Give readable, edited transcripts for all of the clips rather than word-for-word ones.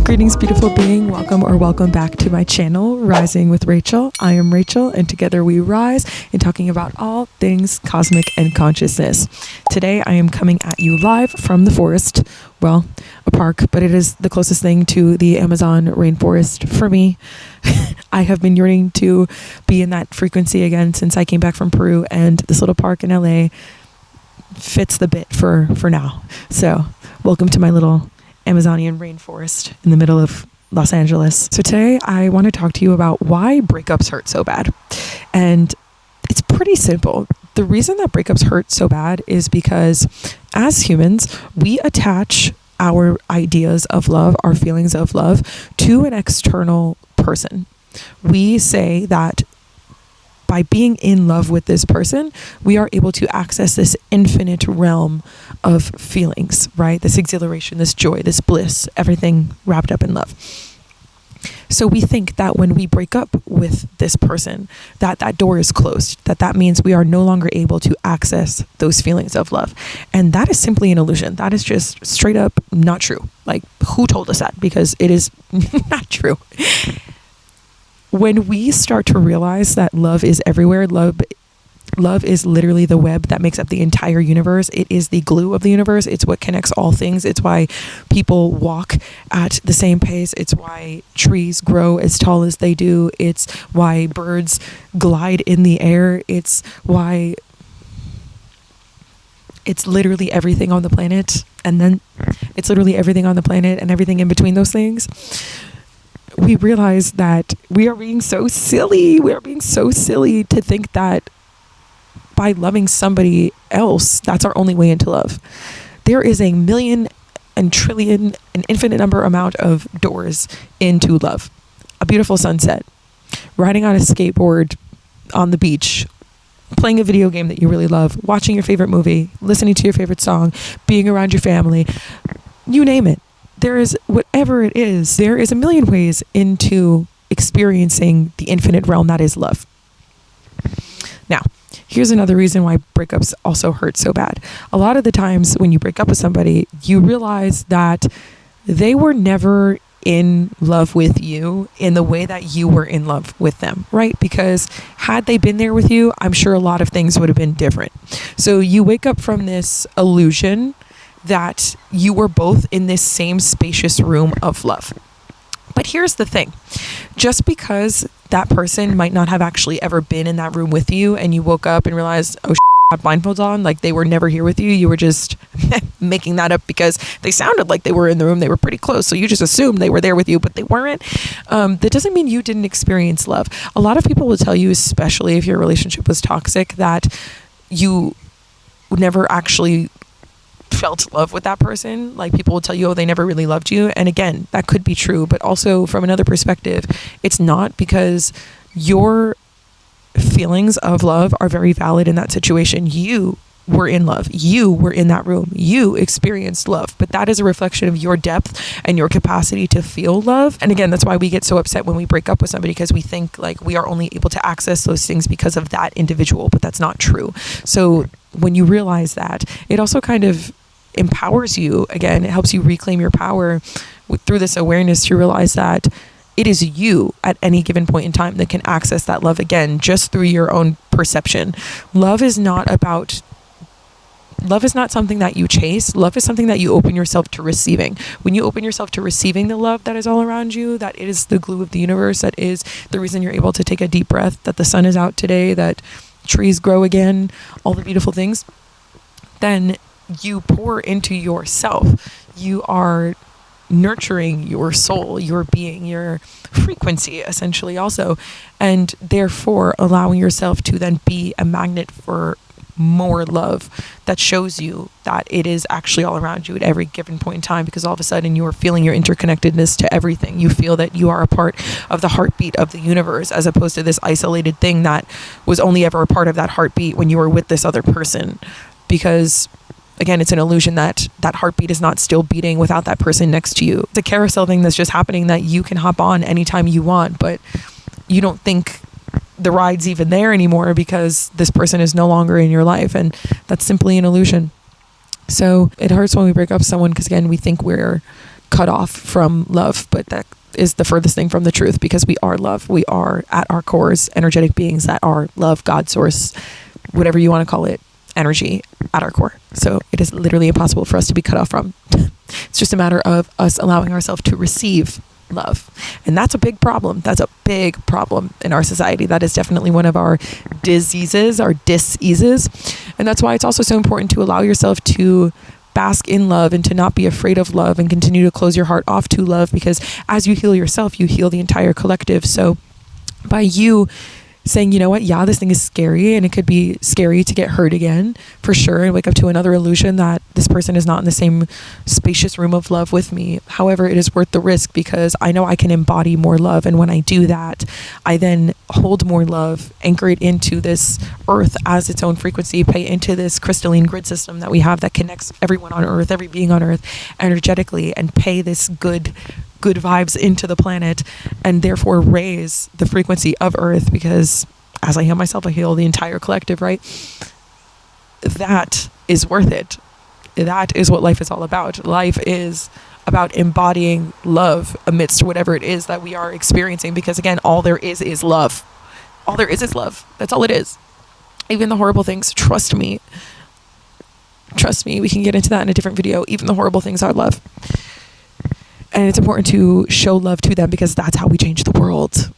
Greetings, beautiful being. Welcome back to my channel, Rising with Rachel. I am Rachel, and together we rise in talking about all things cosmic and consciousness. Today, I am coming at you live from the forest. Well, a park, but it is the closest thing to the Amazon rainforest for me. I have been yearning to be in that frequency again since I came back from Peru, and this little park in LA fits the bit for now. So, welcome to my little Amazonian rainforest in the middle of Los Angeles. So today I want to talk to you about why breakups hurt so bad. And it's pretty simple. The reason that breakups hurt so bad is because as humans, we attach our ideas of love, our feelings of love, to an external person. We say that by being in love with this person, we are able to access this infinite realm of feelings, right? This exhilaration, this joy, this bliss, everything wrapped up in love. So we think that when we break up with this person, that door is closed, that means we are no longer able to access those feelings of love. And that is simply an illusion. That is just straight up not true. Like, who told us that? Because it is not true. When we start to realize that love is everywhere, love is literally the web that makes up the entire universe. It is the glue of the universe. It's what connects all things. It's why people walk at the same pace. It's why trees grow as tall as they do. It's why birds glide in the air. It's why it's literally everything on the planet. And then it's literally everything on the planet and everything in between those things. We realize that we are being so silly. We are being so silly to think that by loving somebody else, that's our only way into love. There is a million and trillion, an infinite number amount of doors into love. A beautiful sunset, riding on a skateboard on the beach, playing a video game that you really love, watching your favorite movie, listening to your favorite song, being around your family, you name it. There is, whatever it is, there is a million ways into experiencing the infinite realm that is love. Now, here's another reason why breakups also hurt so bad. A lot of the times when you break up with somebody, you realize that they were never in love with you in the way that you were in love with them, right? Because had they been there with you, I'm sure a lot of things would have been different. So you wake up from this illusion that you were both in this same spacious room of love. But here's the thing. Just because that person might not have actually ever been in that room with you and you woke up and realized, oh, I have blindfolds on, like they were never here with you. You were just making that up because they sounded like they were in the room. They were pretty close. So you just assumed they were there with you, but they weren't. That doesn't mean you didn't experience love. A lot of people will tell you, especially if your relationship was toxic, that you never actually felt love with that person. Like, people will tell you, oh, they never really loved you. And again, that could be true, but also from another perspective, it's not, because your feelings of love are very valid in that situation. You were in love. You were in that room. You experienced love, but that is a reflection of your depth and your capacity to feel love. And again, that's why we get so upset when we break up with somebody, because we think like we are only able to access those things because of that individual, but that's not true. So when you realize that, it also kind of empowers you. Again, it helps you reclaim your power through this awareness to realize that it is you at any given point in time that can access that love again, just through your own perception. Love is not something that you chase. Love is something that you open yourself to receiving. When you open yourself to receiving the love that is all around you, that is the glue of the universe, that is the reason you're able to take a deep breath, that the sun is out today, that trees grow again, all the beautiful things, then you pour into yourself. You are nurturing your soul, your being, your frequency, essentially also, and therefore allowing yourself to then be a magnet for more love that shows you that it is actually all around you at every given point in time, because all of a sudden you are feeling your interconnectedness to everything. You feel that you are a part of the heartbeat of the universe, as opposed to this isolated thing that was only ever a part of that heartbeat when you were with this other person. Because again, it's an illusion that that heartbeat is not still beating without that person next to you. It's a carousel thing that's just happening that you can hop on anytime you want, but you don't think the ride's even there anymore because this person is no longer in your life, and that's simply an illusion. So it hurts when we break up with someone because, again, we think we're cut off from love, but that is the furthest thing from the truth, because we are love. We are at our cores energetic beings that are love, God, source, whatever you want to call it, energy at our core. So it is literally impossible for us to be cut off from. It's just a matter of us allowing ourselves to receive love. And that's a big problem. That's a big problem in our society. That is definitely one of our diseases, our dis-eases. And that's why it's also so important to allow yourself to bask in love and to not be afraid of love and continue to close your heart off to love, because as you heal yourself, you heal the entire collective. So by you saying, you know what, yeah, this thing is scary, and it could be scary to get hurt again, for sure, and wake up to another illusion that this person is not in the same spacious room of love with me. However, it is worth the risk, because I know I can embody more love, and when I do that, I then hold more love, anchor it into this earth as its own frequency, pay into this crystalline grid system that we have that connects everyone on earth, every being on earth energetically, and pay this good vibes into the planet, and therefore raise the frequency of earth, because as I heal myself, I heal the entire collective, right? That is worth it. That is what life is all about. Life is about embodying love amidst whatever it is that we are experiencing, because again, all there is love. All there is love. That's all it is. Even the horrible things, trust me, we can get into that in a different video. Even the horrible things are love. And it's important to show love to them, because that's how we change the world.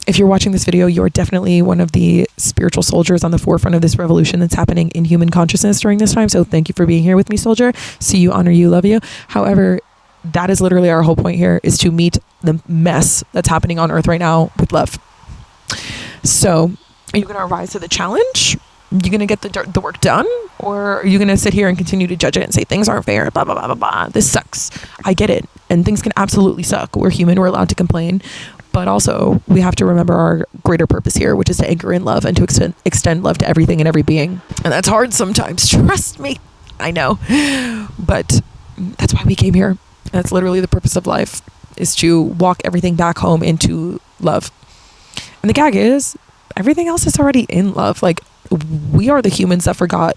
If you're watching this video, you're definitely one of the spiritual soldiers on the forefront of this revolution that's happening in human consciousness during this time. So thank you for being here with me, soldier. See you, honor you, love you. However, that is literally our whole point here, is to meet the mess that's happening on earth right now with love. So are you going to rise to the challenge? You going to get the work done? Or are you going to sit here and continue to judge it and say things aren't fair, blah, blah, blah, blah, blah. This sucks. I get it. And things can absolutely suck. We're human. We're allowed to complain. But also, we have to remember our greater purpose here, which is to anchor in love and to extend love to everything and every being. And that's hard sometimes. Trust me. I know. But that's why we came here. That's literally the purpose of life, is to walk everything back home into love. And the gag is, everything else is already in love. Like, we are the humans that forgot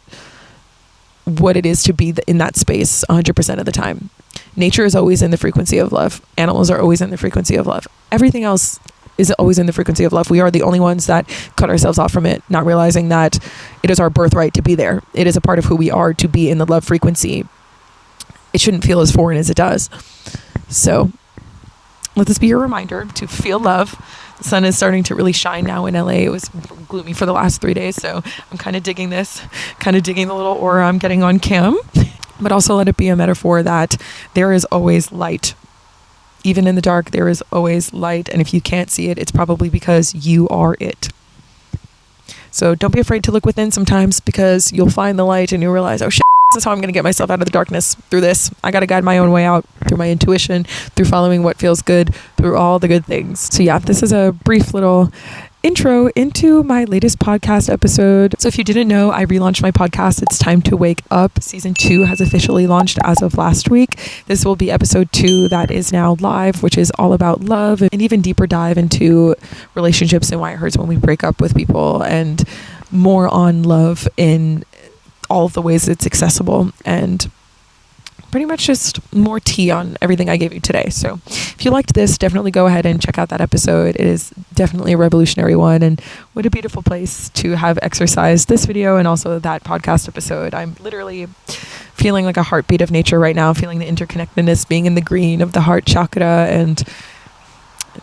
what it is to be in that space 100% of the time. Nature is always in the frequency of love. Animals are always in the frequency of love. Everything else is always in the frequency of love. We are the only ones that cut ourselves off from it, not realizing that it is our birthright to be there. It is a part of who we are to be in the love frequency. It shouldn't feel as foreign as it does. So let this be your reminder to feel love. The sun is starting to really shine now in LA. It was gloomy for the last 3 days, so I'm kind of digging this, kind of digging the little aura I'm getting on cam. But also let it be a metaphor that there is always light. Even in the dark, there is always light. And if you can't see it, it's probably because you are it. So don't be afraid to look within sometimes, because you'll find the light and you'll realize, oh shit, this is how I'm going to get myself out of the darkness, through this. I got to guide my own way out through my intuition, through following what feels good, through all the good things. So yeah, this is a brief little intro into my latest podcast episode. So if you didn't know, I relaunched my podcast. It's Time to Wake Up. Season 2 has officially launched as of last week. This will be episode 2 that is now live, which is all about love, and even deeper dive into relationships and why it hurts when we break up with people, and more on love in all of the ways it's accessible, and pretty much just more tea on everything I gave you today. So if you liked this, definitely go ahead and check out that episode. It is definitely a revolutionary one, and what a beautiful place to have exercised this video and also that podcast episode. I'm literally feeling like a heartbeat of nature right now, feeling the interconnectedness, being in the green of the heart chakra, and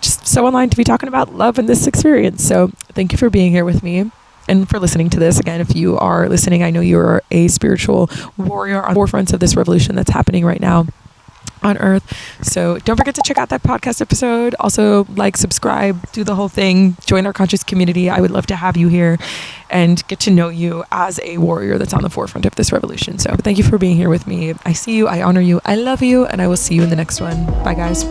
just so aligned to be talking about love in this experience. So thank you for being here with me and for listening to this. Again, if you are listening, I know you're a spiritual warrior on the forefronts of this revolution that's happening right now on earth. So don't forget to check out that podcast episode. Also, like, subscribe, do the whole thing, join our conscious community. I would love to have you here and get to know you as a warrior that's on the forefront of this revolution. So thank you for being here with me. I see you, I honor you, I love you, and I will see you in the next one. Bye guys.